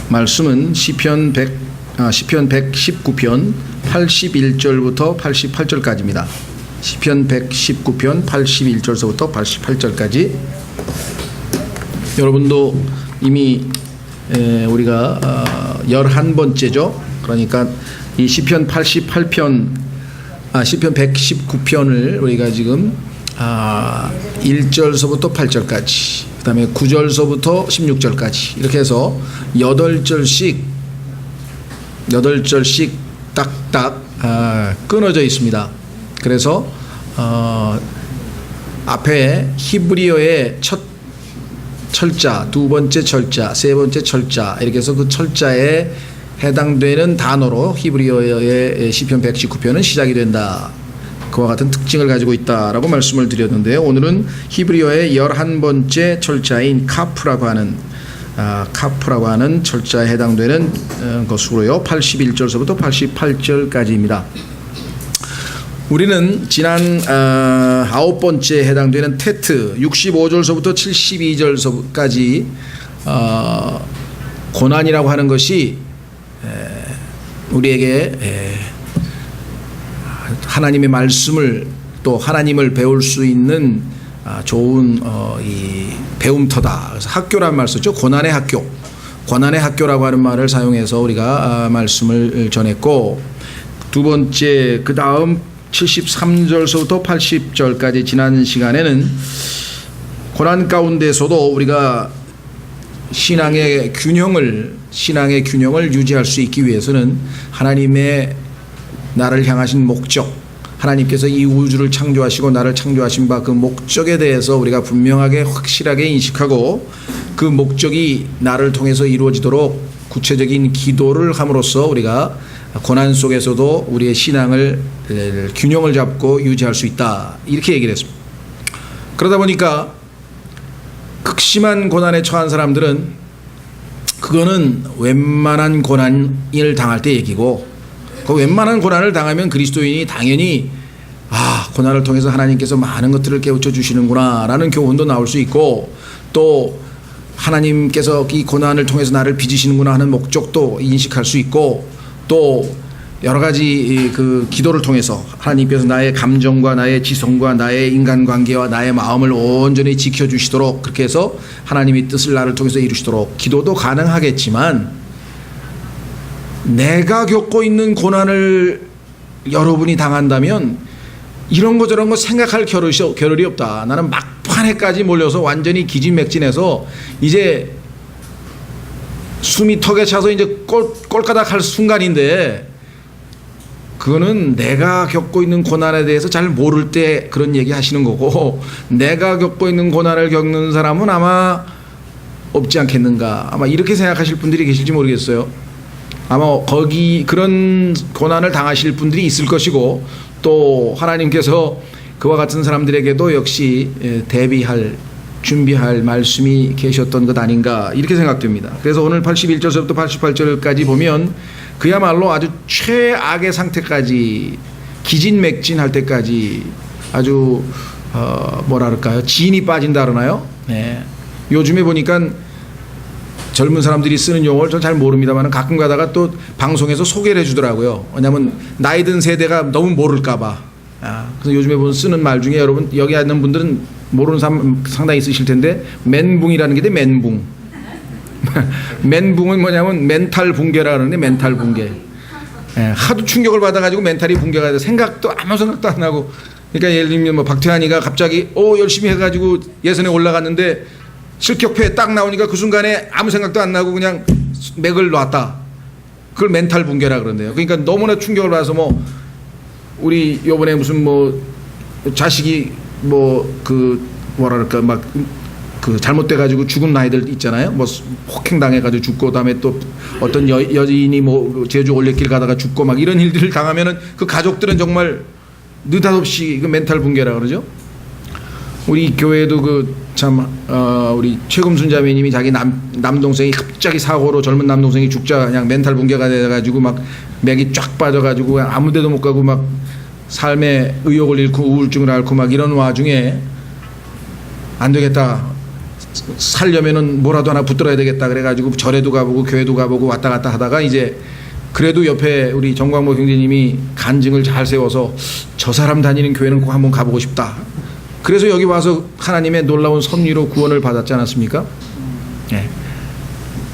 말씀은 시편 119편 81절부터 88절까지입니다. 시편 119편 81절서부터 88절까지. 여러분도 이미 우리가 11번째죠. 그러니까 이 시편 119편을 우리가 지금 1절서부터 8절까지, 그 다음에 9절서부터 16절까지 이렇게 해서 8절씩 딱딱 끊어져 있습니다. 그래서 앞에 히브리어의 첫 철자, 두 번째 철자, 세 번째 철자 이렇게 해서 그 철자에 해당되는 단어로 히브리어의 시편 119편은 시작이 된다. 그와 같은 특징을 가지고 있다라고 말씀을 드렸는데요. 오늘은 히브리어의 11번째 철자인 카프라고 하는 철자에 해당되는 것으로요. 81절서부터 88절까지입니다. 우리는 지난 9번째에 해당되는 테트 65절서부터 72절까지 고난이라고 하는 것이 우리에게 하나님의 말씀을 또 하나님을 배울 수 있는 좋은 이 배움터다. 그래서 학교란 말 쓰죠. 고난의 학교라고 하는 말을 사용해서 우리가 말씀을 전했고, 두 번째 그 다음 73절서부터 80절까지 지난 시간에는 고난 가운데서도 우리가 신앙의 균형을 유지할 수 있기 위해서는 하나님의 나를 향하신 목적, 하나님께서 이 우주를 창조하시고 나를 창조하신 바 그 목적에 대해서 우리가 분명하게 확실하게 인식하고 그 목적이 나를 통해서 이루어지도록 구체적인 기도를 함으로써 우리가 고난 속에서도 우리의 신앙을 균형을 잡고 유지할 수 있다, 이렇게 얘기를 했습니다. 그러다 보니까 극심한 고난에 처한 사람들은 그거는 웬만한 고난을 당할 때 얘기고, 그 웬만한 고난을 당하면 그리스도인이 당연히 고난을 통해서 하나님께서 많은 것들을 깨우쳐 주시는구나 라는 교훈도 나올 수 있고, 또 하나님께서 이 고난을 통해서 나를 빚으시는구나 하는 목적도 인식할 수 있고, 또 여러 가지 그 기도를 통해서 하나님께서 나의 감정과 나의 지성과 나의 인간관계와 나의 마음을 온전히 지켜주시도록, 그렇게 해서 하나님의 뜻을 나를 통해서 이루시도록 기도도 가능하겠지만, 내가 겪고 있는 고난을 여러분이 당한다면 이런 거 저런 거 생각할 겨를이 없다. 나는 막판에까지 몰려서 완전히 기진맥진해서 이제 숨이 턱에 차서 이제 꼴까닥 할 순간인데, 그거는 내가 겪고 있는 고난에 대해서 잘 모를 때 그런 얘기 하시는 거고, 내가 겪고 있는 고난을 겪는 사람은 아마 없지 않겠는가, 아마 이렇게 생각하실 분들이 계실지 모르겠어요. 아마 그런 고난을 당하실 분들이 있을 것이고, 또 하나님께서 그와 같은 사람들에게도 역시 준비할 말씀이 계셨던 것 아닌가, 이렇게 생각됩니다. 그래서 오늘 81절부터 88절까지 보면 그야말로 아주 최악의 상태까지, 기진맥진할 때까지 아주 뭐랄까요, 진이 빠진다 그러나요? 네. 요즘에 보니까 젊은 사람들이 쓰는 용어를 전 잘 모릅니다만 가끔 가다가 또 방송에서 소개를 해주더라고요. 왜냐하면 나이 든 세대가 너무 모를까봐. 그래서 요즘에 쓰는 말 중에, 여러분 여기 있는 분들은 모르는 사람 상당히 있으실 텐데, 멘붕이라는 게 멘붕. 멘붕은 뭐냐면 멘탈 붕괴라 그러는데, 멘탈 붕괴. 하도 충격을 받아가지고 멘탈이 붕괴가 돼서 아무 생각도 안 나고. 그러니까 예를 들면 박태환이가 갑자기 열심히 해가지고 예선에 올라갔는데 실격표에 딱 나오니까 그 순간에 아무 생각도 안 나고 그냥 맥을 놨다. 그걸 멘탈 붕괴라 그러는데요. 그러니까 너무나 충격을 받아서 우리 요번에 무슨 자식이 뭐랄까 막 잘못돼가지고 죽은 아이들 있잖아요. 폭행당해가지고 죽고, 그다음에 또 어떤 여인이 제주 올레길 가다가 죽고 막 이런 일들을 당하면은 그 가족들은 정말 느닷없이 그 멘탈 붕괴라 그러죠. 우리 교회도 우리 최금순 자매님이 자기 남동생이 갑자기 사고로, 젊은 남동생이 죽자 그냥 멘탈 붕괴가 돼가지고 막 맥이 쫙 빠져가지고 아무데도 못 가고 막 삶의 의욕을 잃고 우울증을 앓고 막 이런 와중에 안 되겠다, 살려면은 뭐라도 하나 붙들어야 되겠다 그래가지고 절에도 가보고 교회도 가보고 왔다 갔다 하다가 이제 그래도 옆에 우리 정광모 형제님이 간증을 잘 세워서 저 사람 다니는 교회는 꼭 한번 가보고 싶다. 그래서 여기 와서 하나님의 놀라운 섭리로 구원을 받았지 않았습니까? 예.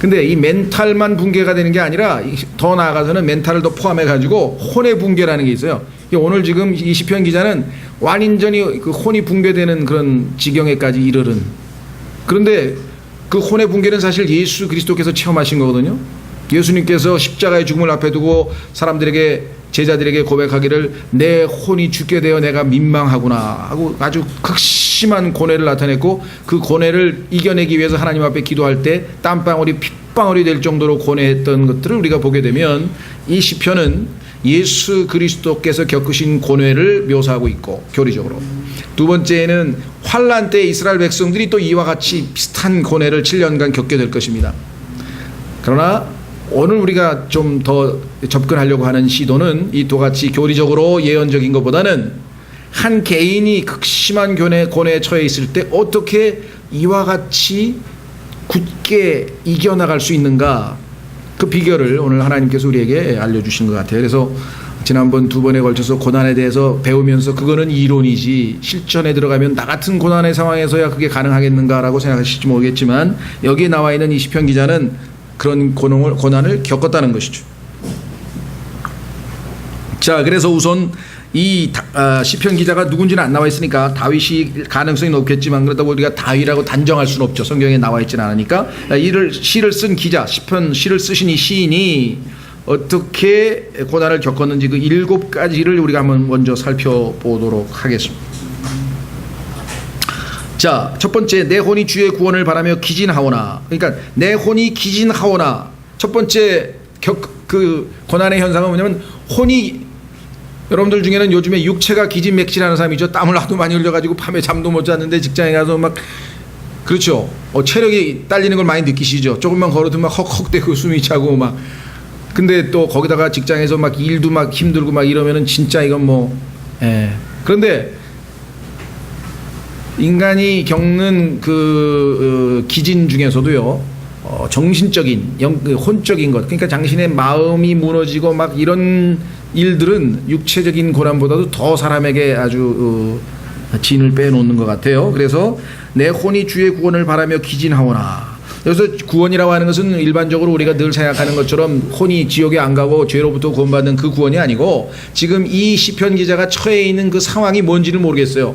근데 이 멘탈만 붕괴가 되는 게 아니라 더 나아가서는 멘탈을 더 포함해가지고 혼의 붕괴라는 게 있어요. 오늘 지금 이 시편 기자는 완전히 그 혼이 붕괴되는 그런 지경에까지 이르른. 그런데 그 혼의 붕괴는 사실 예수 그리스도께서 체험하신 거거든요. 예수님께서 십자가의 죽음을 앞에 두고 사람들에게 제자들에게 고백하기를 내 혼이 죽게 되어 내가 민망하구나 하고 아주 극심한 고뇌를 나타냈고 그 고뇌를 이겨내기 위해서 하나님 앞에 기도할 때 땀방울이 핏방울이 될 정도로 고뇌했던 것들을 우리가 보게 되면 이 시편은 예수 그리스도께서 겪으신 고뇌를 묘사하고 있고 교리적으로 두 번째는 환난 때 이스라엘 백성들이 또 이와 같이 비슷한 고뇌를 7년간 겪게 될 것입니다. 그러나 오늘 우리가 좀 더 접근하려고 하는 시도는 이 두 가지 교리적으로 예언적인 것보다는 한 개인이 극심한 고뇌에 처해 있을 때 어떻게 이와 같이 굳게 이겨나갈 수 있는가 그 비결을 오늘 하나님께서 우리에게 알려주신 것 같아요. 그래서 지난번 두 번에 걸쳐서 고난에 대해서 배우면서 그거는 이론이지 실전에 들어가면 나 같은 고난의 상황에서야 그게 가능하겠는가라고 생각하실지 모르겠지만 여기에 나와 있는 이 시편 기자는 그런 고난을 겪었다는 것이죠. 자, 그래서 우선 이 시편 기자가 누군지는 안 나와 있으니까 다윗이 가능성이 높겠지만 그렇다고 우리가 다윗이라고 단정할 수는 없죠. 성경에 나와 있지는 않으니까 시를 쓴 기자, 시를 쓰신 이 시인이 어떻게 고난을 겪었는지 그 7가지를 우리가 한번 먼저 살펴보도록 하겠습니다. 자, 첫 번째, 내 혼이 주의 구원을 바라며 기진하오나. 그러니까 내 혼이 기진하오나. 첫 번째 그 고난의 현상은 뭐냐면 혼이, 여러분들 중에는 요즘에 육체가 기진맥진하는 사람이 있죠. 땀을 하도 많이 흘려가지고 밤에 잠도 못 잤는데 직장에 가서 막 그렇죠. 체력이 딸리는 걸 많이 느끼시죠. 조금만 걸어도 막 헉헉대고 숨이 차고 막. 근데 또 거기다가 직장에서 막 일도 막 힘들고 막 이러면은 진짜 이건 뭐. 그런데 인간이 겪는 그 기진 중에서도요, 정신적인, 혼적인 것, 그러니까 당신의 마음이 무너지고 막 이런 일들은 육체적인 고난보다도 더 사람에게 아주 진을 빼놓는 것 같아요. 그래서 내 혼이 주의 구원을 바라며 기진하오나. 그래서 구원이라고 하는 것은 일반적으로 우리가 늘 생각하는 것처럼 혼이 지옥에 안 가고 죄로부터 구원받는 그 구원이 아니고 지금 이 시편 기자가 처해 있는 그 상황이 뭔지를 모르겠어요.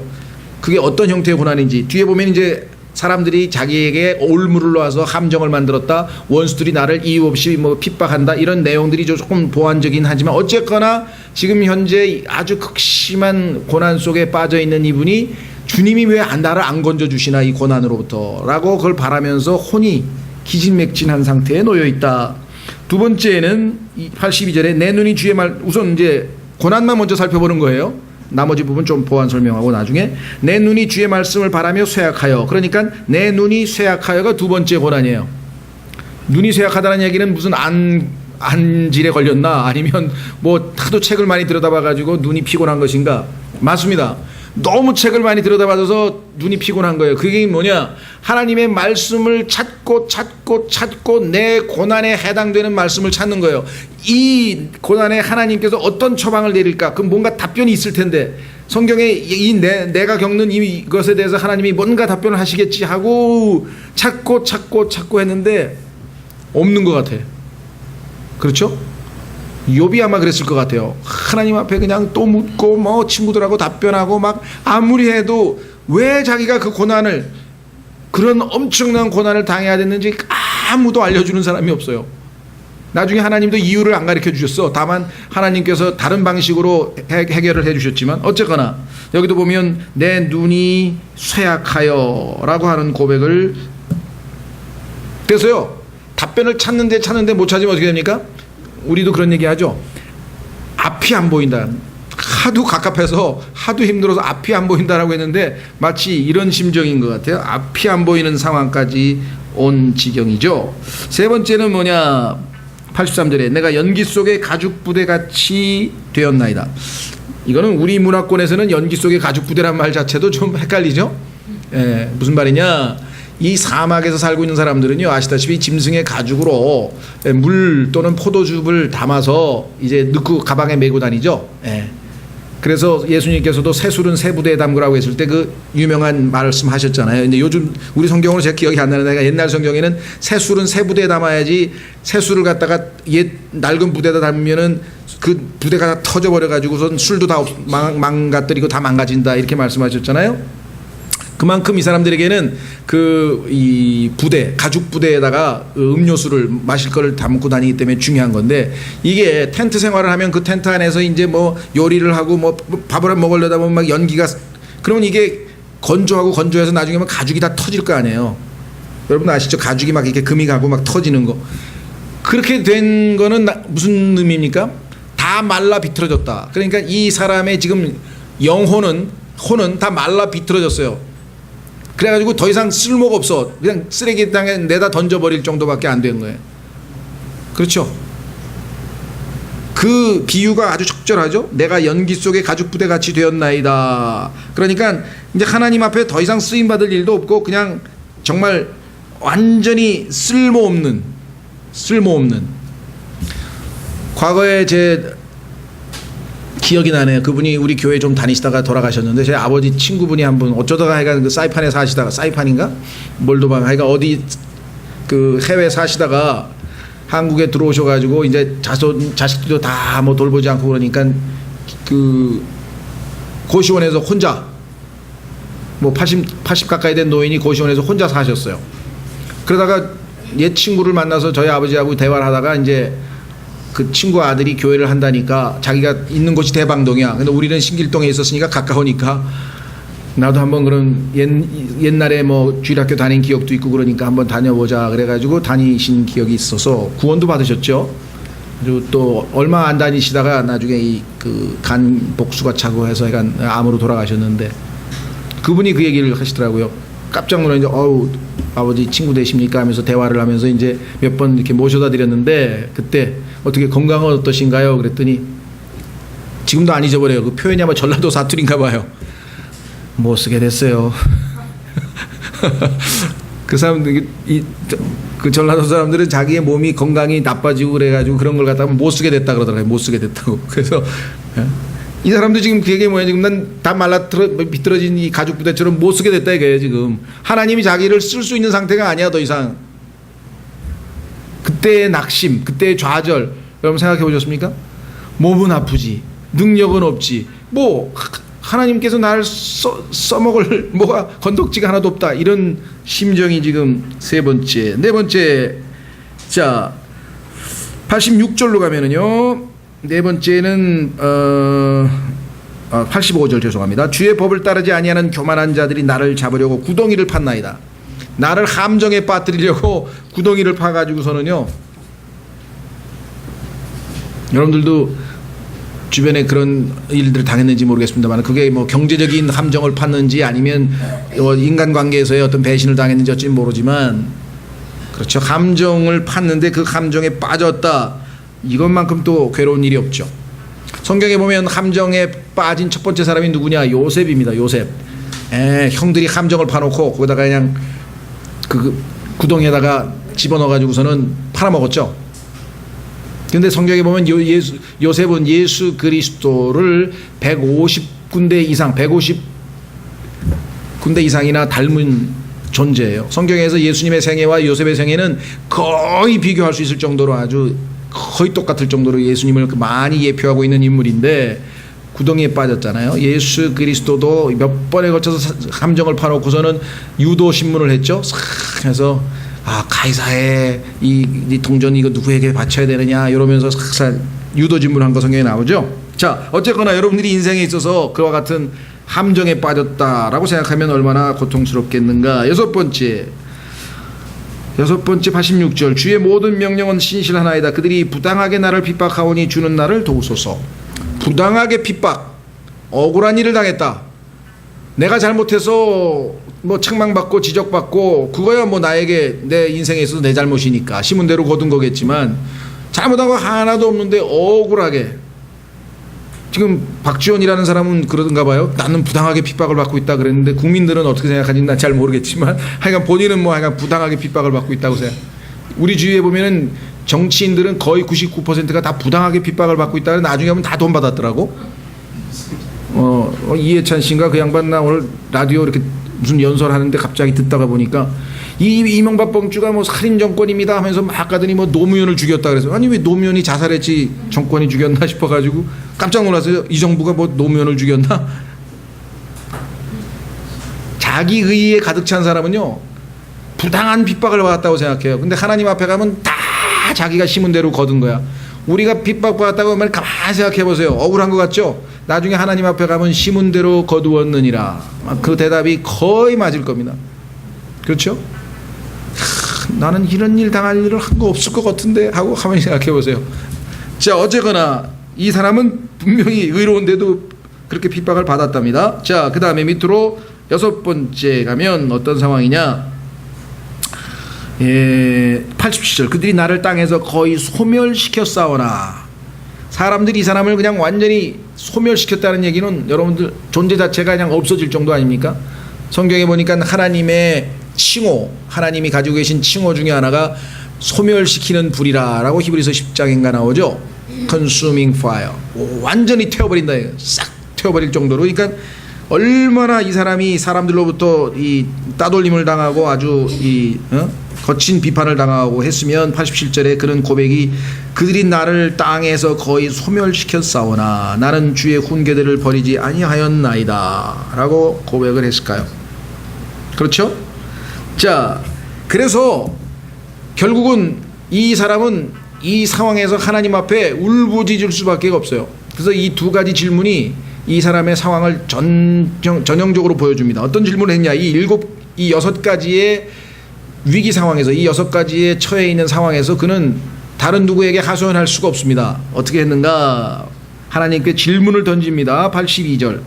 그게 어떤 형태의 고난인지. 뒤에 보면 이제 사람들이 자기에게 올무를 놓아서 함정을 만들었다, 원수들이 나를 이유 없이 뭐 핍박한다, 이런 내용들이 조금 보완적이긴 하지만 어쨌거나 지금 현재 아주 극심한 고난 속에 빠져 있는 이분이 주님이 왜 나를 안 건져주시나 이 고난으로부터 라고 그걸 바라면서 혼이 기진맥진한 상태에 놓여 있다. 두 번째는 82절에 내 눈이 주의 말, 우선 이제 고난만 먼저 살펴보는 거예요. 나머지 부분 좀 보완 설명하고 나중에 내 눈이 주의 말씀을 바라며 쇠약하여. 그러니까 내 눈이 쇠약하여가 두 번째 고난이에요. 눈이 쇠약하다는 얘기는 무슨 안질에 걸렸나 아니면 뭐 하도 책을 많이 들여다봐가지고 눈이 피곤한 것인가? 맞습니다. 너무 책을 많이 들여다봐서 눈이 피곤한 거예요. 그게 뭐냐? 하나님의 말씀을 찾고 내 고난에 해당되는 말씀을 찾는 거예요. 이 고난에 하나님께서 어떤 처방을 내릴까? 그럼 뭔가 답변이 있을 텐데 성경에 내가 겪는 이것에 대해서 하나님이 뭔가 답변을 하시겠지 하고 찾고 했는데 없는 것 같아요. 그렇죠? 욥이 아마 그랬을 것 같아요. 하나님 앞에 그냥 또 묻고 뭐 친구들하고 답변하고 막 아무리 해도 왜 자기가 그 고난을, 그런 엄청난 고난을 당해야 됐는지 아무도 알려주는 사람이 없어요. 나중에 하나님도 이유를 안 가르쳐 주셨어. 다만 하나님께서 다른 방식으로 해결을 해 주셨지만 어쨌거나 여기도 보면 내 눈이 쇠약하여 라고 하는 고백을, 그래서요 답변을 찾는데 못 찾으면 어떻게 됩니까? 우리도 그런 얘기 하죠. 앞이 안 보인다. 하도 갑갑해서 하도 힘들어서 앞이 안 보인다라고 했는데 마치 이런 심정인 것 같아요. 앞이 안 보이는 상황까지 온 지경이죠. 세 번째는 뭐냐? 83절에 내가 연기 속의 가죽 부대같이 되었나이다. 이거는 우리 문화권에서는 연기 속의 가죽 부대란 말 자체도 좀 헷갈리죠. 무슨 말이냐? 이 사막에서 살고 있는 사람들은요, 아시다시피 짐승의 가죽으로 물 또는 포도즙을 담아서 이제 넣고 가방에 메고 다니죠. 예. 그래서 예수님께서도 새술은 새 부대에 담그라고 했을 때 그 유명한 말씀 하셨잖아요. 근데 요즘 우리 성경으로 제가 기억이 안 나는데 옛날 성경에는 새술은 새 부대에 담아야지, 새술을 갖다가 옛 낡은 부대에다 담으면은 그 부대가 다 터져버려 가지고선 술도 다 망가뜨리고 다 망가진다, 이렇게 말씀하셨잖아요. 그만큼 이 사람들에게는 이 부대, 가죽 부대에다가 음료수를 마실 거를 담고 다니기 때문에 중요한 건데, 이게 텐트 생활을 하면 그 텐트 안에서 이제 뭐 요리를 하고 뭐 밥을 먹으려다 보면 막 연기가, 그러면 이게 건조해서 나중에 막 가죽이 다 터질 거 아니에요. 여러분 아시죠? 가죽이 막 이렇게 금이 가고 막 터지는 거. 그렇게 된 거는 무슨 의미입니까? 다 말라 비틀어졌다. 그러니까 이 사람의 지금 혼은 다 말라 비틀어졌어요. 그래가지고 더 이상 쓸모가 없어. 그냥 쓰레기통에 내다 던져버릴 정도밖에 안 된 거예요. 그렇죠? 그 비유가 아주 적절하죠. 내가 연기 속에 가죽 부대 같이 되었나이다. 그러니까 이제 하나님 앞에 더 이상 쓰임 받을 일도 없고 그냥 정말 완전히 쓸모없는. 과거에 제 기억이 나네요. 그분이 우리 교회 좀 다니시다가 돌아가셨는데, 제 아버지 친구분이 한 분 어쩌다가 하여간 그 사이판에 사시다가, 사이판인가? 몰도바, 하여간 어디 그 해외 사시다가 한국에 들어오셔가지고 이제 자식들도 다 뭐 돌보지 않고 그러니까 그 고시원에서 혼자, 뭐 80 가까이 된 노인이 고시원에서 혼자 사셨어요. 그러다가 옛 친구를 만나서 저희 아버지하고 대화를 하다가 이제 그 친구 아들이 교회를 한다니까, 자기가 있는 곳이 대방동이야. 근데 우리는 신길동에 있었으니까 가까우니까 나도 한번 그런 옛날에 뭐 주일학교 다닌 기억도 있고 그러니까 한번 다녀보자 그래가지고 다니신 기억이 있어서 구원도 받으셨죠. 그리고 또 얼마 안 다니시다가 나중에 이 그 간 복수가 차고 해서 약간 암으로 돌아가셨는데, 그분이 그 얘기를 하시더라고요. 깜짝 놀라서 어우 아버지 친구 되십니까 하면서 대화를 하면서 이제 몇 번 이렇게 모셔다 드렸는데, 그때 어떻게 건강은 어떠신가요? 그랬더니 지금도 안 잊어버려요. 그 표현이 아마 전라도 사투리인가 봐요. 못 쓰게 됐어요. 그 사람들, 그 전라도 사람들은 자기의 몸이 건강이 나빠지고 그래가지고 그런 걸 갖다가 못 쓰게 됐다 그러더라고요. 못 쓰게 됐다고. 그래서 이 사람도 지금 그게 뭐야, 지금 난 다 비틀어진 이 가죽 부대처럼 못 쓰게 됐다 이거예요. 지금 하나님이 자기를 쓸 수 있는 상태가 아니야 더 이상. 그때의 낙심, 그때의 좌절, 여러분 생각해 보셨습니까? 몸은 아프지, 능력은 없지, 뭐 하나님께서 나를 써먹을 뭐가 건덕지가 하나도 없다, 이런 심정이 지금 세 번째. 네 번째, 자 86절로 가면은요, 네 번째는 85절 죄송합니다. 주의 법을 따르지 아니하는 교만한 자들이 나를 잡으려고 구덩이를 팠나이다. 나를 함정에 빠뜨리려고 구덩이를 파가지고서는요, 여러분들도 주변에 그런 일들을 당했는지 모르겠습니다만, 그게 뭐 경제적인 함정을 팠는지 아니면 인간관계에서의 어떤 배신을 당했는지 어찌 모르지만, 그렇죠, 함정을 팠는데 그 함정에 빠졌다, 이것만큼 또 괴로운 일이 없죠. 성경에 보면 함정에 빠진 첫 번째 사람이 누구냐? 요셉입니다. 요셉. 형들이 함정을 파놓고 거기다가 그냥 그 구덩이에다가 집어넣어가지고서는 팔아먹었죠. 근데 성경에 보면 요셉은 예수 그리스도를 150군데 이상이나 닮은 존재예요. 성경에서 예수님의 생애와 요셉의 생애는 거의 비교할 수 있을 정도로, 아주 거의 똑같을 정도로 예수님을 많이 예표하고 있는 인물인데, 구덩이에 빠졌잖아요. 예수 그리스도도 몇 번에 걸쳐서 함정을 파놓고서는 유도 신문을 했죠. 싹 해서 가이사의 이 동전 이거 누구에게 바쳐야 되느냐 이러면서 싹 유도 질문한 거 성경에 나오죠. 자, 어쨌거나 여러분들이 인생에 있어서 그와 같은 함정에 빠졌다라고 생각하면 얼마나 고통스럽겠는가. 여섯 번째 86절, 주의 모든 명령은 신실하나이다. 그들이 부당하게 나를 핍박하오니 주는 나를 도우소서. 부당하게 핍박, 억울한 일을 당했다. 내가 잘못해서 뭐 책망받고 지적받고, 그거야 뭐 나에게 내 인생에 있어서 내 잘못이니까 심은 대로 거둔 거겠지만, 잘못한 거 하나도 없는데 억울하게 지금 박지원이라는 사람은 그러던가 봐요. 나는 부당하게 핍박을 받고 있다 그랬는데 국민들은 어떻게 생각하는지 난 잘 모르겠지만 하여간 본인은 뭐 하여간 부당하게 핍박을 받고 있다고 생각. 우리 주위에 보면은 정치인들은 거의 99%가 다 부당하게 핍박을 받고 있다. 나중에 하면 다 돈 받았더라고. 이해찬 씨인가 그 양반 나 오늘 라디오 이렇게 무슨 연설하는데 갑자기 듣다가 보니까 이명박 범주가 뭐 살인 정권입니다 하면서 막 가더니 뭐 노무현을 죽였다 그래서 아니 왜 노무현이 자살했지 정권이 죽였나 싶어가지고 깜짝 놀랐어요. 이 정부가 뭐 노무현을 죽였나? 자기 의의에 가득 찬 사람은요 부당한 핍박을 받았다고 생각해요. 근데 하나님 앞에 가면 다 자기가 심은 대로 거둔 거야. 우리가 핍박받았다고 하면 가만히 생각해 보세요. 억울한 것 같죠? 나중에 하나님 앞에 가면 심은 대로 거두었느니라. 그 대답이 거의 맞을 겁니다. 그렇죠? 나는 이런 일 당할 일을 한 거 없을 것 같은데 하고 가만히 생각해 보세요. 자, 어쨌거나 이 사람은 분명히 의로운데도 그렇게 핍박을 받았답니다. 자, 그 다음에 밑으로 6번째 가면 어떤 상황이냐? 87절 그들이 나를 땅에서 거의 소멸시켜 싸우나. 사람들이 이 사람을 그냥 완전히 소멸시켰다는 얘기는 여러분들 존재 자체가 그냥 없어질 정도 아닙니까? 성경에 보니까 하나님의 칭호, 하나님이 가지고 계신 칭호 중에 하나가 소멸시키는 불이라 라고 히브리서 10장인가 나오죠. Consuming fire. 완전히 태워버린다. 싹 태워버릴 정도로. 그러니까 얼마나 이 사람이 사람들로부터 이 따돌림을 당하고 아주 거친 비판을 당하고 했으면 87절에 그런 고백이 그들이 나를 땅에서 거의 소멸시켰사오나 나는 주의 훈계들을 버리지 아니하였나이다 라고 고백을 했을까요? 그렇죠? 자, 그래서 결국은 이 사람은 이 상황에서 하나님 앞에 울부짖을 수밖에 없어요. 그래서 이 두 가지 질문이 이 사람의 상황을 전형적으로 보여줍니다. 어떤 질문을 했냐? 이 6가지의 위기 상황에서 이 6가지에 처해 있는 상황에서 그는 다른 누구에게 하소연할 수가 없습니다. 어떻게 했는가? 하나님께 질문을 던집니다. 81절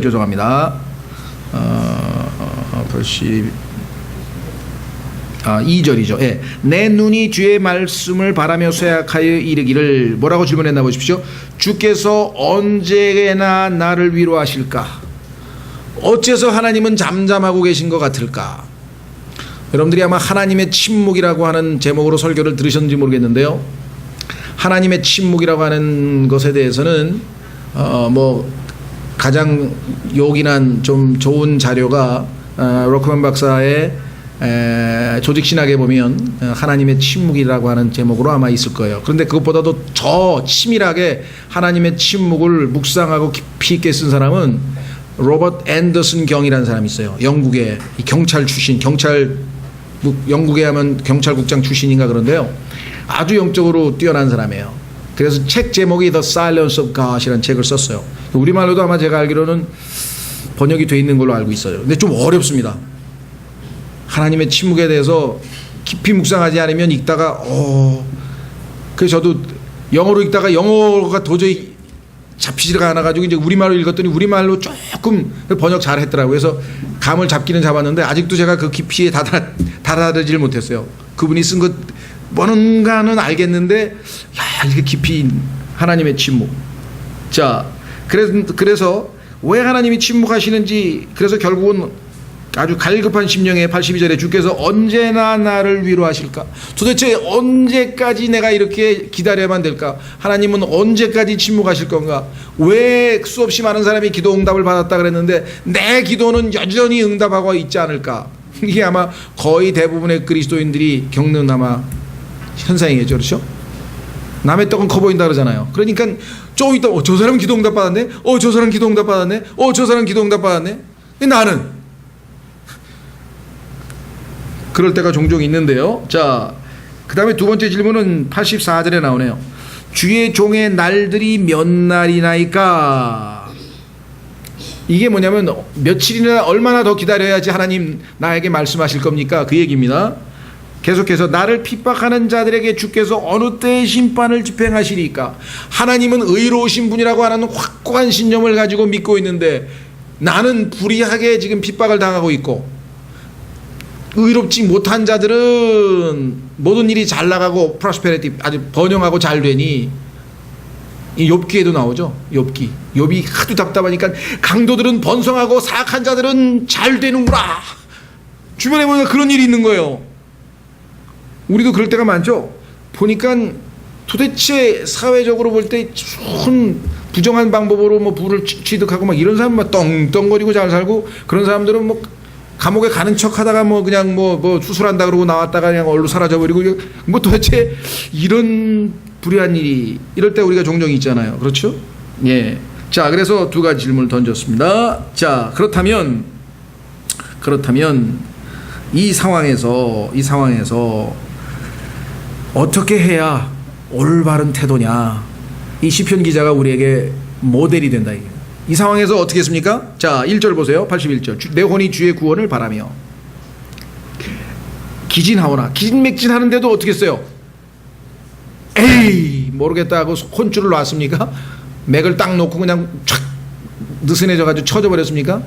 죄송합니다. 2절이죠. 예. 내 눈이 주의 말씀을 바라며 쇠약하여 이르기를 뭐라고 질문했나 보십시오. 주께서 언제나 나를 위로하실까? 어째서 하나님은 잠잠하고 계신 것 같을까? 여러분들이 아마 하나님의 침묵이라고 하는 제목으로 설교를 들으셨는지 모르겠는데요. 하나님의 침묵이라고 하는 것에 대해서는 뭐 가장 요긴한 좀 좋은 자료가 로크만 박사의 조직신학에 보면 하나님의 침묵이라고 하는 제목으로 아마 있을 거예요. 그런데 그것보다도 더 치밀하게 하나님의 침묵을 묵상하고 깊이 있게 쓴 사람은 로버트 앤더슨 경이라는 사람이 있어요. 영국의 경찰 출신, 영국에 하면 경찰국장 출신인가 그런데요. 아주 영적으로 뛰어난 사람이에요. 그래서 책 제목이 The Silence of God이라는 책을 썼어요. 우리말로도 아마 제가 알기로는 번역이 돼 있는 걸로 알고 있어요. 근데 좀 어렵습니다. 하나님의 침묵에 대해서 깊이 묵상하지 않으면 읽다가 그래서 저도 영어로 읽다가 영어가 도저히 잡히지가 않아가지고 이제 우리말로 읽었더니 우리말로 조금 번역 잘 했더라고요. 그래서 감을 잡기는 잡았는데 아직도 제가 그 깊이에 다다르질 못했어요. 그분이 쓴 것 뭔가는 알겠는데 이게 깊이 하나님의 침묵. 자, 그래서 왜 하나님이 침묵하시는지, 그래서 결국은 아주 갈급한 심령에 82절에 주께서 언제나 나를 위로하실까? 도대체 언제까지 내가 이렇게 기다려야만 될까? 하나님은 언제까지 침묵하실 건가? 왜 수없이 많은 사람이 기도 응답을 받았다 그랬는데 내 기도는 여전히 응답하고 있지 않을까? 이게 아마 거의 대부분의 그리스도인들이 겪는 아마 현상이겠죠. 그렇죠? 남의 떡은 커 보인다 그러잖아요. 그러니까 조금 있다 저 사람 기도 응답 받았네? 저 사람 기도 응답 받았네? 저 사람 기도 응답 받았네? 나는 그럴 때가 종종 있는데요. 자, 그 다음에 두 번째 질문은 84절에 나오네요. 주의 종의 날들이 몇 날이나이까? 이게 뭐냐면 며칠이나 얼마나 더 기다려야지 하나님 나에게 말씀하실 겁니까? 그 얘기입니다. 계속해서 나를 핍박하는 자들에게 주께서 어느 때에 심판을 집행하시리까? 하나님은 의로우신 분이라고 하는 확고한 신념을 가지고 믿고 있는데 나는 불의하게 지금 핍박을 당하고 있고, 의롭지 못한 자들은 모든 일이 잘 나가고 프로스페리티 아주 번영하고 잘 되니 이 욥기에도 나오죠. 욥이 하도 답답하니까 강도들은 번성하고 사악한 자들은 잘 되는구나. 주변에 보니까 그런 일이 있는 거예요. 우리도 그럴 때가 많죠. 보니까 도대체 사회적으로 볼 때 부정한 방법으로 뭐 부를 취득하고 막 이런 사람만 떵떵거리고 잘 살고, 그런 사람들은 뭐 감옥에 가는 척 하다가 뭐 그냥 뭐 수술한다 그러고 나왔다가 그냥 얼로 사라져버리고, 뭐 도대체 이런 불의한 일이, 이럴 때 우리가 종종 있잖아요. 그렇죠? 예. 자, 그래서 두 가지 질문을 던졌습니다. 자, 그렇다면 이 상황에서 어떻게 해야 올바른 태도냐, 이 시편 기자가 우리에게 모델이 된다. 이 상황에서 어떻게 했습니까? 자, 1절 보세요. 81절. 내 혼이 주의 구원을 바라며 기진하오나. 기진맥진하는데도 어떻게 했어요? 에이 모르겠다 하고 혼줄을 놨습니까? 맥을 딱 놓고 그냥 촥 느슨해져가지고 쳐져 버렸습니까?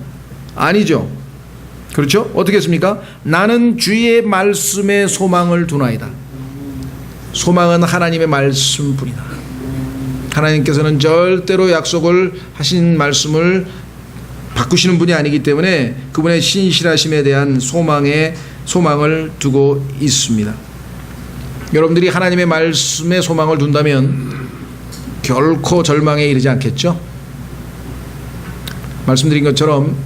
아니죠. 그렇죠? 어떻게 했습니까? 나는 주의 말씀에 소망을 두나이다. 소망은 하나님의 말씀뿐이다. 하나님께서는 절대로 약속을 하신 말씀을 바꾸시는 분이 아니기 때문에 그분의 신실하심에 대한 소망을 두고 있습니다. 여러분들이 하나님의 말씀에 소망을 둔다면 결코 절망에 이르지 않겠죠? 말씀드린 것처럼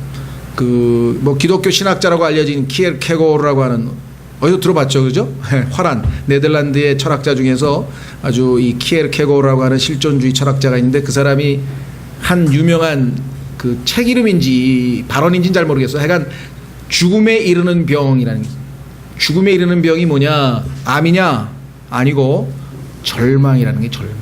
뭐 기독교 신학자라고 알려진 키에르케고르라고 하는, 어디서 들어봤죠, 그죠? 화란 네덜란드의 철학자 중에서 아주 이 키에르케고르라고 하는 실존주의 철학자가 있는데, 그 사람이 한 유명한 그 책 이름인지 발언인지는 잘 모르겠어. 하여간 죽음에 이르는 병이라는 게, 죽음에 이르는 병이 뭐냐? 암이냐? 아니고 절망이라는 게, 절망.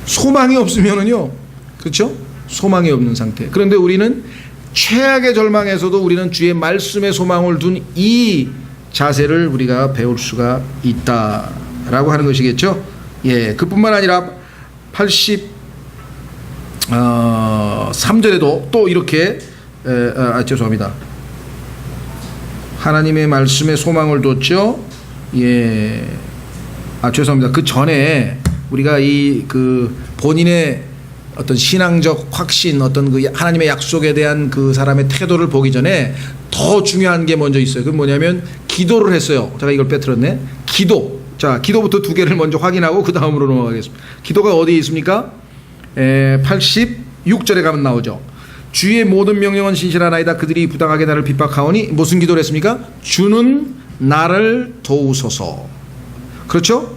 소망이 없으면은요, 그렇죠? 소망이 없는 상태. 그런데 우리는 최악의 절망에서도 우리는 주의 말씀에 소망을 둔 이 자세를 우리가 배울 수가 있다라고 하는 것이겠죠. 예, 그뿐만 아니라 83절에도 또 이렇게 죄송합니다. 하나님의 말씀에 소망을 뒀죠. 예, 죄송합니다. 그 전에 우리가 그 본인의 어떤 신앙적 확신, 어떤 그 하나님의 약속에 대한 그 사람의 태도를 보기 전에 더 중요한 게 먼저 있어요. 그건 뭐냐면 기도를 했어요. 제가 이걸 빼뜨렸네. 기도. 자, 기도부터 두 개를 먼저 확인하고 그 다음으로 넘어가겠습니다. 기도가 어디에 있습니까? 86절에 가면 나오죠. 주의 모든 명령은 신실하나이다. 그들이 부당하게 나를 핍박하오니. 무슨 기도를 했습니까? 주는 나를 도우소서. 그렇죠?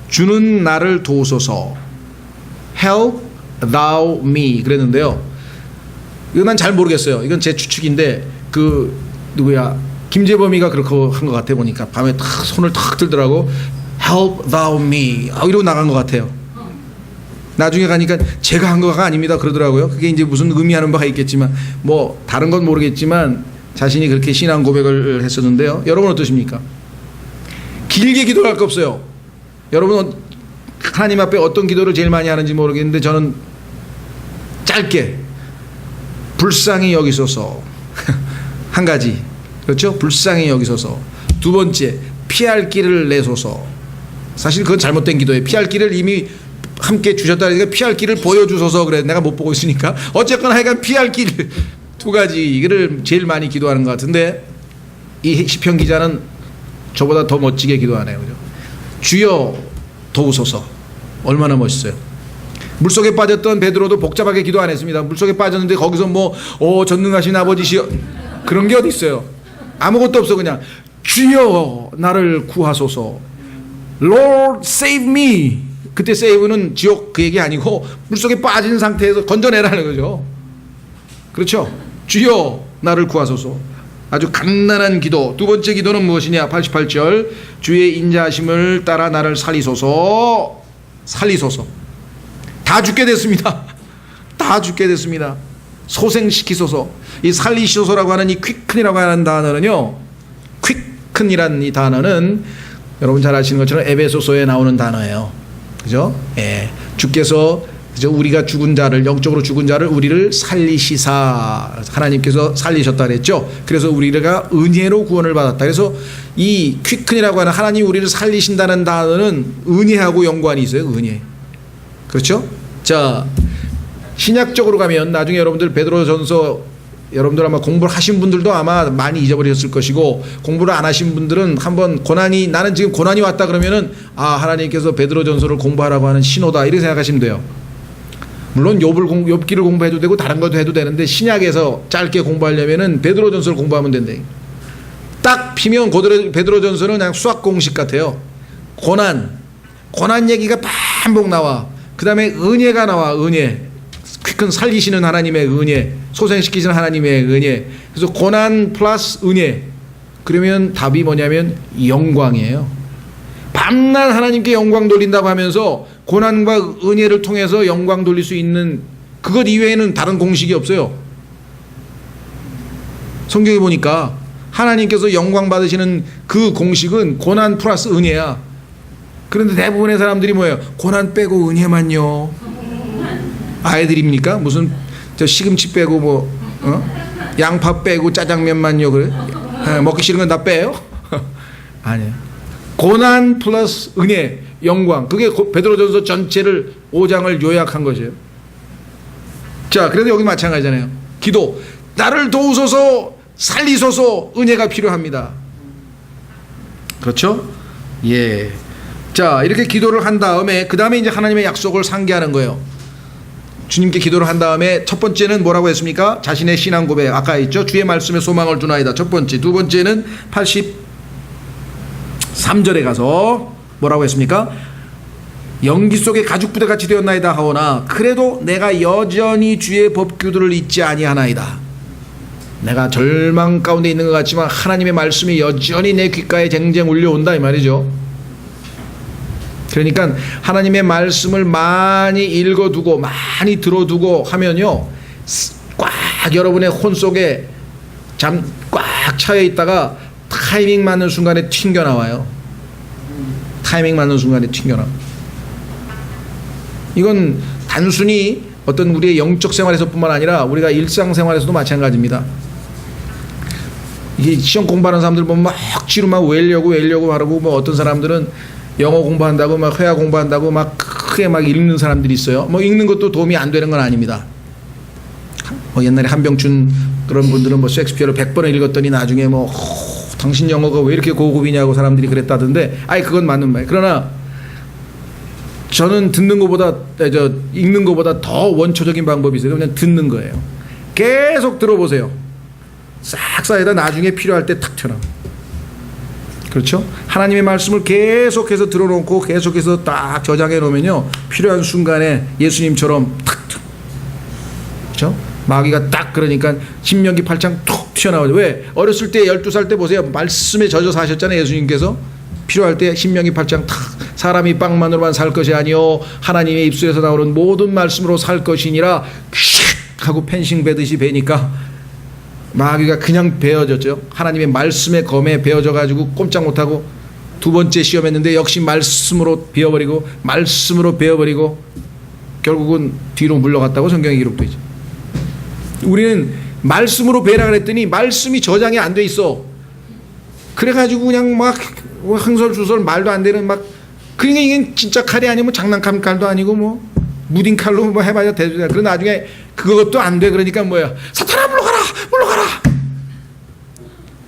주는 나를 도우소서. Help thou me 그랬는데요. 이거 난 잘 모르겠어요. 이건 제 추측인데, 누구야, 김재범이가 그렇게 한 것 같아. 보니까 밤에 탁 손을 탁 들더라고. Help thou me 이러고 나간 것 같아요. 나중에 가니까 제가 한 거가 아닙니다 그러더라고요. 그게 이제 무슨 의미하는 바가 있겠지만, 뭐 다른 건 모르겠지만 자신이 그렇게 신앙 고백을 했었는데요. 여러분 어떠십니까? 길게 기도할 거 없어요. 여러분 하나님 앞에 어떤 기도를 제일 많이 하는지 모르겠는데, 저는 짧게 불쌍히 여기소서 한 가지, 그렇죠? 불쌍히 여기소서. 두 번째, 피할 길을 내소서. 사실 그건 잘못된 기도예요. 피할 길을 이미 함께 주셨다니까 피할 길을 보여주소서. 그래, 내가 못 보고 있으니까. 어쨌거나 하여간 피할 길 두 가지, 이거를 제일 많이 기도하는 것 같은데, 이 시편 기자는 저보다 더 멋지게 기도하네요. 그죠? 주여 도우소서. 얼마나 멋있어요. 물속에 빠졌던 베드로도 복잡하게 기도 안 했습니다. 물속에 빠졌는데 거기서 전능하신 아버지시여, 그런 게 어디 있어요. 아무것도 없어. 그냥 주여 나를 구하소서. Lord save me. 그때 save는 지옥 그 얘기 아니고 물속에 빠진 상태에서 건져내라는 거죠. 그렇죠? 주여 나를 구하소서. 아주 간단한 기도. 두 번째 기도는 무엇이냐? 88절. 주의 인자하심을 따라 나를 살리소서. 다 죽게 됐습니다. 다 죽게 됐습니다. 소생시키소서. 이 살리소서라고 하는 이 quick이라고 하는 단어는요, quick이라는 이 단어는 여러분 잘 아시는 것처럼 에베소서에 나오는 단어예요. 그죠? 예. 주께서, 그죠? 우리가 죽은 자를, 영적으로 죽은 자를 우리를 살리시사, 하나님께서 살리셨다 그랬죠. 그래서 우리가 은혜로 구원을 받았다. 그래서 이 quick이라고 하는, 하나님 우리를 살리신다는 단어는 은혜하고 연관이 있어요. 은혜. 그렇죠? 자, 신약적으로 가면 나중에 여러분들 베드로전서 여러분들 아마 공부를 하신 분들도 아마 많이 잊어버렸을 것이고, 공부를 안 하신 분들은 한번 고난이, 나는 지금 고난이 왔다 그러면은 하나님께서 베드로전서를 공부하라고 하는 신호다 이렇게 생각하시면 돼요. 물론 욥기를 공부해도 되고 다른 것도 해도 되는데, 신약에서 짧게 공부하려면은 베드로전서를 공부하면 된대. 딱 피면 베드로전서는 그냥 수학 공식 같아요. 고난 얘기가 반복 나와. 그 다음에 은혜가 나와. 은혜, 큰 살리시는 하나님의 은혜, 소생시키시는 하나님의 은혜. 그래서 고난 플러스 은혜, 그러면 답이 뭐냐면 영광이에요. 밤낮 하나님께 영광 돌린다고 하면서 고난과 은혜를 통해서 영광 돌릴 수 있는 그것 이외에는 다른 공식이 없어요. 성경에 보니까 하나님께서 영광 받으시는 그 공식은 고난 플러스 은혜야. 그런데 대부분의 사람들이 뭐예요? 고난 빼고 은혜만요. 아이들입니까? 무슨 저 시금치 빼고 뭐 양파 빼고 짜장면만요. 그래? 먹기 싫은 건 다 빼요? 아니에요. 고난 플러스 은혜, 영광. 그게 베드로전서 전체를 5장을 요약한 것이에요. 자, 그래도 여기 마찬가지잖아요. 기도, 나를 도우소서, 살리소서, 은혜가 필요합니다. 그렇죠? 예. 자, 이렇게 기도를 한 다음에 그 다음에 이제 하나님의 약속을 상기하는 거예요. 주님께 기도를 한 다음에 첫 번째는 뭐라고 했습니까? 자신의 신앙 고백, 아까 있죠? 주의 말씀에 소망을 두나이다. 첫 번째. 두 번째는 83절에 가서 뭐라고 했습니까? 연기 속에 가죽 부대같이 되었나이다 하오나 그래도 내가 여전히 주의 법규들을 잊지 아니하나이다. 내가 절망 가운데 있는 것 같지만 하나님의 말씀이 여전히 내 귓가에 쟁쟁 울려온다 이 말이죠. 그러니까 하나님의 말씀을 많이 읽어두고 많이 들어두고 하면요, 꽉 여러분의 혼 속에 꽉 차여 있다가 타이밍 맞는 순간에 튕겨나와요. 타이밍 맞는 순간에 튕겨나와. 이건 단순히 어떤 우리의 영적 생활에서뿐만 아니라 우리가 일상생활에서도 마찬가지입니다. 이게 시험 공부하는 사람들 보면 막 억지로 막 외우려고 하고, 뭐 어떤 사람들은 영어 공부한다고 막 회화 공부한다고 막 크게 막 읽는 사람들이 있어요. 뭐 읽는 것도 도움이 안 되는 건 아닙니다. 옛날에 한병춘 그런 분들은 뭐 셰익스피어를 100번을 읽었더니 나중에 뭐 당신 영어가 왜 이렇게 고급이냐고 사람들이 그랬다던데, 그건 맞는 말이에요. 그러나 저는 읽는 것보다 더 원초적인 방법이 있어요. 그냥 듣는 거예요. 계속 들어보세요. 싹 쌓여다 나중에 필요할 때 탁 튀어나와. 그렇죠? 하나님의 말씀을 계속해서 들어놓고 계속해서 딱 저장해 놓으면요, 필요한 순간에 예수님처럼 탁, 그렇죠? 마귀가 딱 그러니까 신명기 8장 툭 튀어나오죠. 왜? 어렸을 때 12살 때 보세요. 말씀에 젖어 사셨잖아요. 예수님께서 필요할 때 신명기 8장 탁, 사람이 빵만으로만 살 것이 아니요 하나님의 입술에서 나오는 모든 말씀으로 살 것이니라 하고 펜싱 베듯이 베니까 마귀가 그냥 베어졌죠. 하나님의 말씀의 검에 베어져 가지고 꼼짝 못하고 두 번째 시험했는데 역시 말씀으로 베어버리고 말씀으로 베어버리고 결국은 뒤로 물러갔다고 성경에 기록되어 있죠. 우리는 말씀으로 베라 그랬더니 말씀이 저장이 안 돼 있어. 그래가지고 그냥 막 흥설수설 말도 안 되는 막, 그러니까 이게 진짜 칼이 아니고 장난감 칼도 아니고 뭐 무딘 칼로 뭐 해봐야 되죠. 그런 나중에 그것도 안 돼. 그러니까 뭐야, 사탄아 물러가라.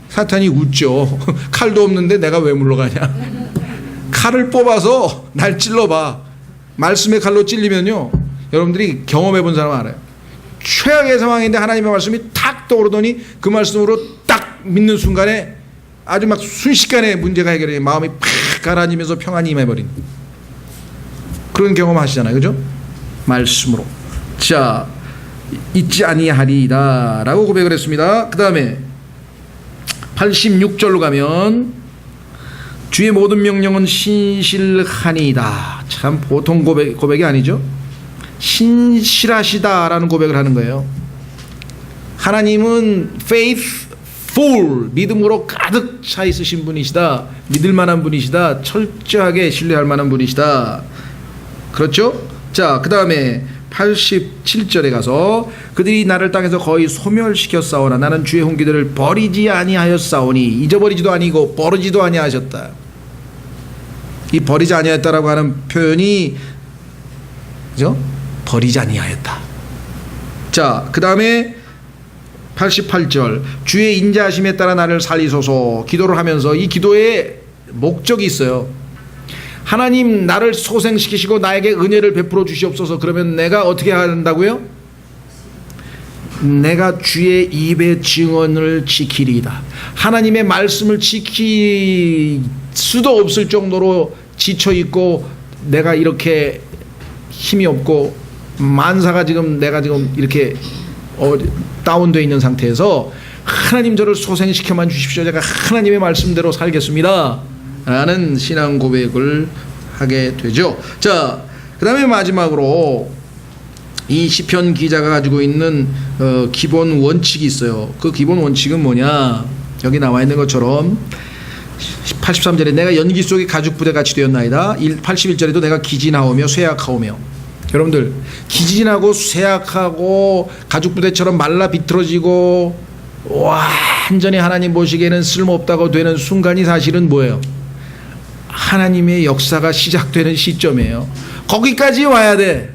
사탄이 웃죠. 칼도 없는데 내가 왜 물러가냐. 칼을 뽑아서 날 찔러봐. 말씀의 칼로 찔리면요, 여러분들이 경험해 본 사람 알아요. 최악의 상황인데 하나님의 말씀이 탁 떠오르더니 그 말씀으로 딱 믿는 순간에 아주 막 순식간에 문제가 해결해. 마음이 팍 가라앉으면서 평안이 임해버린 그런 경험 하시잖아요. 그죠? 말씀으로. 자, 잊지 아니하리이다 라고 고백을 했습니다. 그 다음에 86절로 가면 주의 모든 명령은 신실하니이다. 참 보통 고백이 아니죠. 신실하시다라는 고백을 하는 거예요. 하나님은 faithful, 믿음으로 가득 차 있으신 분이시다. 믿을 만한 분이시다. 철저하게 신뢰할 만한 분이시다. 그렇죠? 자, 그 다음에 87절에 가서 그들이 나를 땅에서 거의 소멸시켰사오나 나는 주의 홍기들을 버리지 아니하였사오니, 잊어버리지도 아니고 버리지도 아니하셨다. 이 버리지 아니하였다라고 하는 표현이, 그죠? 버리지 아니하였다. 자, 그 다음에 88절 주의 인자하심에 따라 나를 살리소서. 기도를 하면서 이 기도에 목적이 있어요. 하나님 나를 소생시키시고 나에게 은혜를 베풀어 주시옵소서. 그러면 내가 어떻게 한다고요? 내가 주의 입의 증언을 지키리이다. 하나님의 말씀을 지킬 수도 없을 정도로 지쳐있고 내가 이렇게 힘이 없고 만사가 지금 내가 지금 이렇게 다운되어 있는 상태에서 하나님 저를 소생시켜만 주십시오. 제가 하나님의 말씀대로 살겠습니다 라는 신앙 고백을 하게 되죠. 자, 그 다음에 마지막으로 이 시편 기자가 가지고 있는 기본 원칙이 있어요. 그 기본 원칙은 뭐냐, 여기 나와 있는 것처럼 83절에 내가 연기 속의 가죽부대 같이 되었나이다. 81절에도 내가 기진하오며 쇠약하오며. 여러분들 기진하고 쇠약하고 가죽부대처럼 말라 비틀어지고 완전히 하나님 보시기에는 쓸모없다고 되는 순간이 사실은 뭐예요? 하나님의 역사가 시작되는 시점이에요. 거기까지 와야 돼.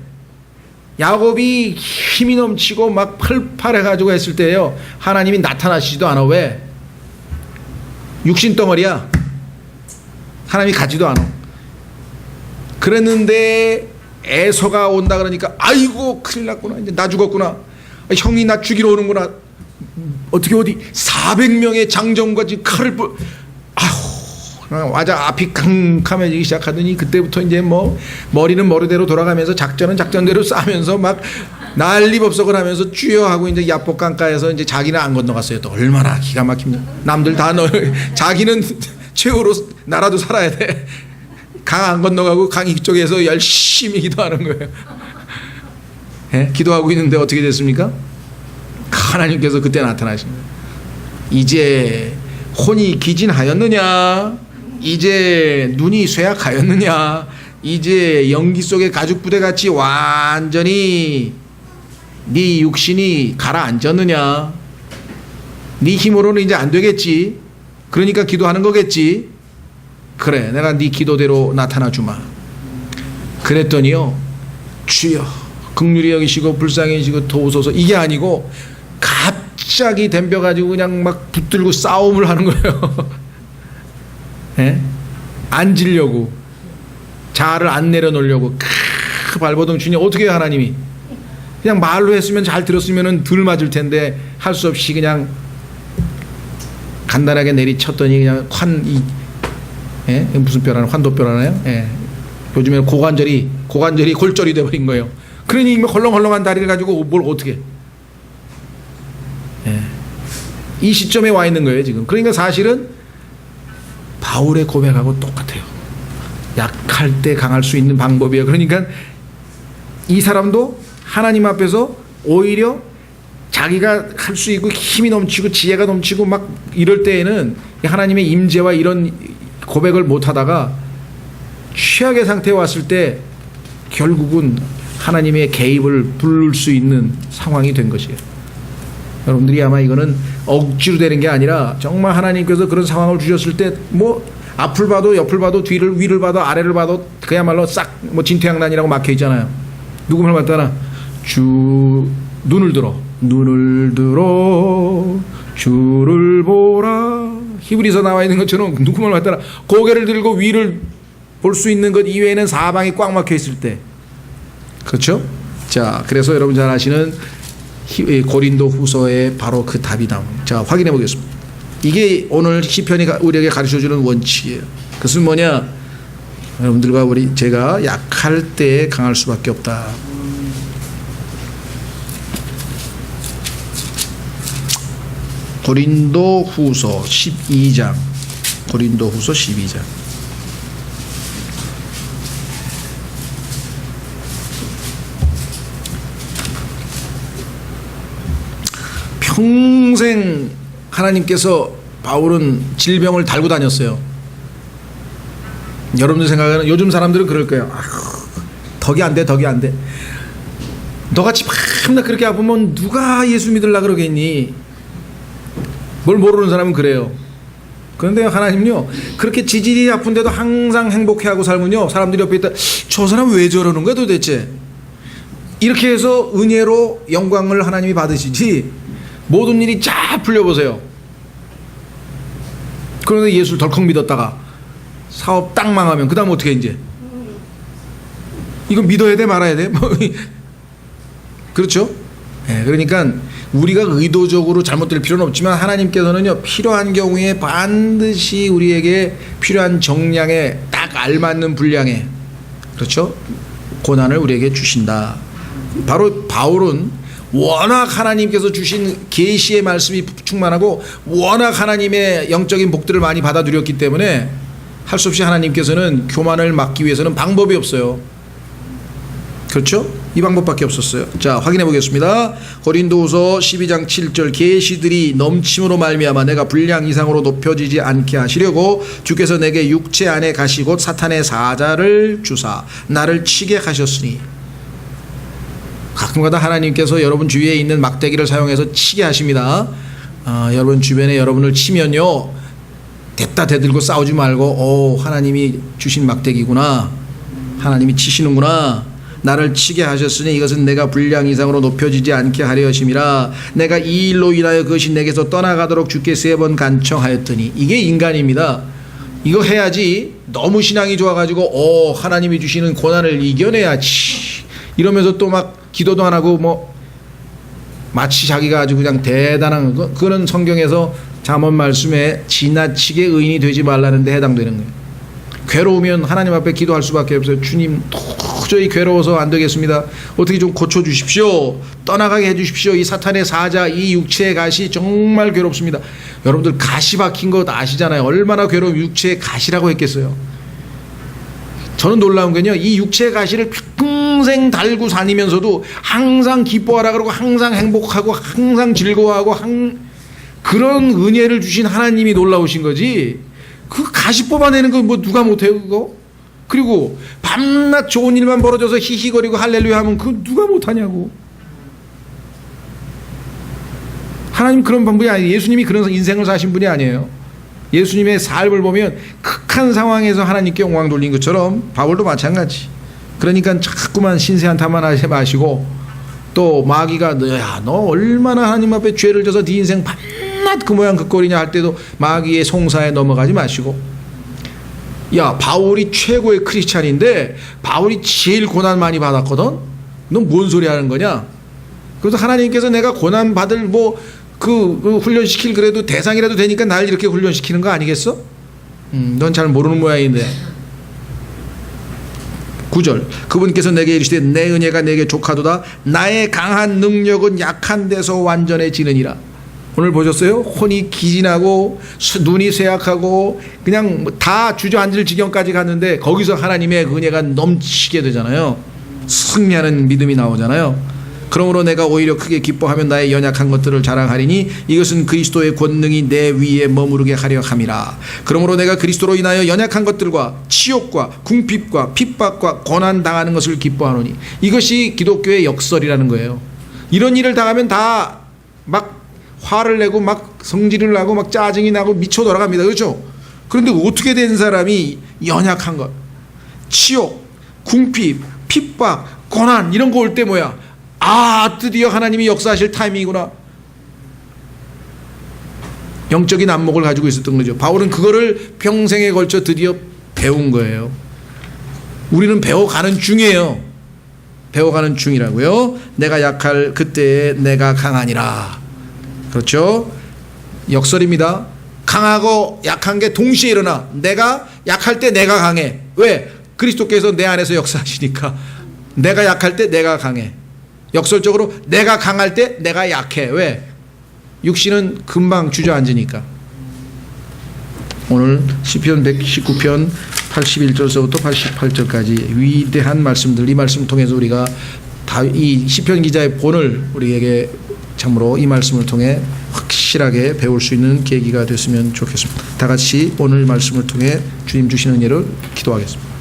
야곱이 힘이 넘치고 막 팔팔해가지고 했을 때요, 하나님이 나타나시지도 않아. 왜? 육신덩어리야. 하나님이 가지도 않아. 그랬는데 에서가 온다 그러니까 아이고 큰일 났구나, 이제 나 죽었구나, 형이 나 죽이러 오는구나. 어떻게 어디 400명의 장정과 지금 칼을 와자 앞이 캄캄해지기 시작하더니 그때부터 이제 뭐 머리는 머리대로 돌아가면서 작전은 작전대로 싸면서 막 난리법석을 하면서 주여하고 이제 야복 강가에서 이제 자기는 안 건너갔어요. 또 얼마나 기가 막힙니다. 남들 다 자기는 최후로 나라도 살아야 돼. 강 안 건너가고 강 이쪽에서 열심히 기도하는 거예요. 예? 기도하고 있는데 어떻게 됐습니까? 하나님께서 그때 나타나신 거예요. 이제 혼이 기진하였느냐, 이제 눈이 쇠약하였느냐, 이제 연기 속의 가죽부대같이 완전히 네 육신이 가라앉았느냐, 네 힘으로는 이제 안 되겠지. 그러니까 기도하는 거겠지. 그래, 내가 네 기도대로 나타나 주마. 그랬더니요, 주여 긍휼히 여기시고 불쌍히 여기시고 도우소서, 이게 아니고 갑자기 덤벼가지고 그냥 막 붙들고 싸움을 하는 거예요. 예? 앉으려고, 자아를 안 내려놓으려고 발버둥 치니 어떻게 해요? 하나님이 그냥 말로 했으면 잘 들었으면 덜 맞을 텐데 할 수 없이 그냥 간단하게 내리쳤더니 그냥 예? 무슨 뼈 하나, 환도뼈 하나요? 예. 요즘에는 고관절이 골절이 돼버린 거예요. 그러니 헐렁헐렁한 다리를 가지고 뭘 어떻게 해? 예. 이 시점에 와 있는 거예요 지금. 그러니까 사실은 바울의 고백하고 똑같아요. 약할 때 강할 수 있는 방법이에요. 그러니까 이 사람도 하나님 앞에서 오히려 자기가 할 수 있고 힘이 넘치고 지혜가 넘치고 막 이럴 때에는 하나님의 임재와 이런 고백을 못 하다가 최악의 상태에 왔을 때 결국은 하나님의 개입을 부를 수 있는 상황이 된 것이에요. 여러분들이 아마 이거는 억지로 되는 게 아니라 정말 하나님께서 그런 상황을 주셨을 때 뭐 앞을 봐도 옆을 봐도 뒤를 위를 봐도 아래를 봐도 그야말로 싹 뭐 진퇴양난이라고 막혀 있잖아요. 누구 말 맞다나 주 눈을 들어 주를 보라. 히브리서 나와 있는 것처럼 누구 말 맞다나 고개를 들고 위를 볼 수 있는 것 이외에는 사방이 꽉 막혀 있을 때. 그렇죠? 자, 그래서 여러분 잘 아시는 고린도 후서에 바로 그 답이 나옵니다. 자, 확인해 보겠습니다. 이게 오늘 시편이 우리에게 가르쳐주는 원칙이에요. 그것은 뭐냐? 여러분들과 제가 약할 때 강할 수밖에 없다. 고린도 후서 12장. 고린도 후서 12장. 평생 하나님께서 바울은 질병을 달고 다녔어요. 여러분들 생각하는 요즘 사람들은 그럴 거예요. 덕이 안 돼. 너같이 맨날 그렇게 아프면 누가 예수 믿으려 그러겠니? 뭘 모르는 사람은 그래요. 그런데 하나님요, 그렇게 지질이 아픈데도 항상 행복해하고 살면요, 사람들이 옆에 있다, 저 사람 왜 저러는 거야 도대체? 이렇게 해서 은혜로 영광을 하나님이 받으시지 모든 일이 쫙 풀려보세요. 그런데 예수를 덜컥 믿었다가 사업 딱 망하면 그 다음 어떻게 이제 이거 믿어야 돼 말아야 돼? 그렇죠? 그러니까 우리가 의도적으로 잘못될 필요는 없지만 하나님께서는요 필요한 경우에 반드시 우리에게 필요한 정량에 딱 알맞는 분량에 그렇죠? 고난을 우리에게 주신다. 바로 바울은 워낙 하나님께서 주신 계시의 말씀이 충만하고 워낙 하나님의 영적인 복들을 많이 받아 누렸기 때문에 할 수 없이 하나님께서는 교만을 막기 위해서는 방법이 없어요. 그렇죠? 이 방법밖에 없었어요. 자, 확인해 보겠습니다. 고린도후서 12장 7절 계시들이 넘침으로 말미암아 내가 분량 이상으로 높여지지 않게 하시려고 주께서 내게 육체 안에 가시 곧 사탄의 사자를 주사 나를 치게 하셨으니. 가끔가다 하나님께서 여러분 주위에 있는 막대기를 사용해서 치게 하십니다. 여러분 주변에 여러분을 치면요 됐다 대들고 싸우지 말고 하나님이 주신 막대기구나, 하나님이 치시는구나, 나를 치게 하셨으니 이것은 내가 분량 이상으로 높여지지 않게 하려 하심이라. 내가 이 일로 인하여 그것이 내게서 떠나가도록 주께 3번 간청하였더니. 이게 인간입니다. 이거 해야지. 너무 신앙이 좋아가지고 하나님이 주시는 고난을 이겨내야지 이러면서 또 막 기도도 안 하고 뭐 마치 자기가 아주 그냥 대단한 거. 그거는 성경에서 잠언 말씀에 지나치게 의인이 되지 말라는 데 해당되는 거예요. 괴로우면 하나님 앞에 기도할 수밖에 없어요. 주님 도저히 괴로워서 안 되겠습니다. 어떻게 좀 고쳐주십시오. 떠나가게 해주십시오. 이 사탄의 사자, 이 육체의 가시 정말 괴롭습니다. 여러분들 가시 박힌 거 아시잖아요. 얼마나 괴로운 육체의 가시라고 했겠어요. 저는 놀라운 건요, 이 육체의 가시를 평생 달고 다니면서도 항상 기뻐하라 그러고 항상 행복하고 항상 즐거워하고 그런 은혜를 주신 하나님이 놀라우신 거지. 그 가시 뽑아내는 거 뭐 누가 못해요 그거? 그리고 밤낮 좋은 일만 벌어져서 히히거리고 할렐루야 하면 그거 누가 못하냐고. 하나님 그런 방법이 아니에요. 예수님이 그런 인생을 사신 분이 아니에요. 예수님의 삶을 보면 극한 상황에서 하나님께 영광 돌린 것처럼 바울도 마찬가지. 그러니까 자꾸만 신세한탄만 하지 마시고, 또 마귀가 너 얼마나 하나님 앞에 죄를 져서 네 인생 밤낮 그 모양 그 꼴이냐 할 때도 마귀의 송사에 넘어가지 마시고, 야 바울이 최고의 크리스찬인데 바울이 제일 고난 많이 받았거든? 넌 뭔 소리 하는 거냐? 그래서 하나님께서 내가 고난 받을 그 훈련시킬 그래도 대상이라도 되니까 날 이렇게 훈련시키는 거 아니겠어? 넌 잘 모르는 모양인데. 9절 그분께서 내게 이르시되 내 은혜가 내게 족하도다 나의 강한 능력은 약한 데서 완전해지느니라. 오늘 보셨어요? 혼이 기진하고 눈이 쇠약하고 그냥 다 주저앉을 지경까지 갔는데 거기서 하나님의 은혜가 넘치게 되잖아요. 승리하는 믿음이 나오잖아요. 그러므로 내가 오히려 크게 기뻐하면 나의 연약한 것들을 자랑하리니 이것은 그리스도의 권능이 내 위에 머무르게 하려 함이라. 그러므로 내가 그리스도로 인하여 연약한 것들과 치욕과 궁핍과 핍박과 고난 당하는 것을 기뻐하노니. 이것이 기독교의 역설이라는 거예요. 이런 일을 당하면 다 막 화를 내고 막 성질을 나고 막 짜증이 나고 미쳐 돌아갑니다. 그렇죠? 그런데 어떻게 된 사람이 연약한 것, 치욕, 궁핍, 핍박, 고난 이런 거 올 때 뭐야? 드디어 하나님이 역사하실 타이밍이구나. 영적인 안목을 가지고 있었던 거죠. 바울은 그거를 평생에 걸쳐 드디어 배운 거예요. 우리는 배워가는 중이에요. 배워가는 중이라고요. 내가 약할 그때에 내가 강하니라. 그렇죠? 역설입니다. 강하고 약한 게 동시에 일어나. 내가 약할 때 내가 강해. 왜? 그리스도께서 내 안에서 역사하시니까. 내가 약할 때 내가 강해. 역설적으로 내가 강할 때 내가 약해. 왜? 육신은 금방 주저앉으니까. 오늘 시편 119편 81절서부터 88절까지 위대한 말씀들, 이 말씀을 통해서 우리가 이 시편 기자의 본을 우리에게 참으로 이 말씀을 통해 확실하게 배울 수 있는 계기가 됐으면 좋겠습니다. 다 같이 오늘 말씀을 통해 주님 주시는 은혜를 기도하겠습니다.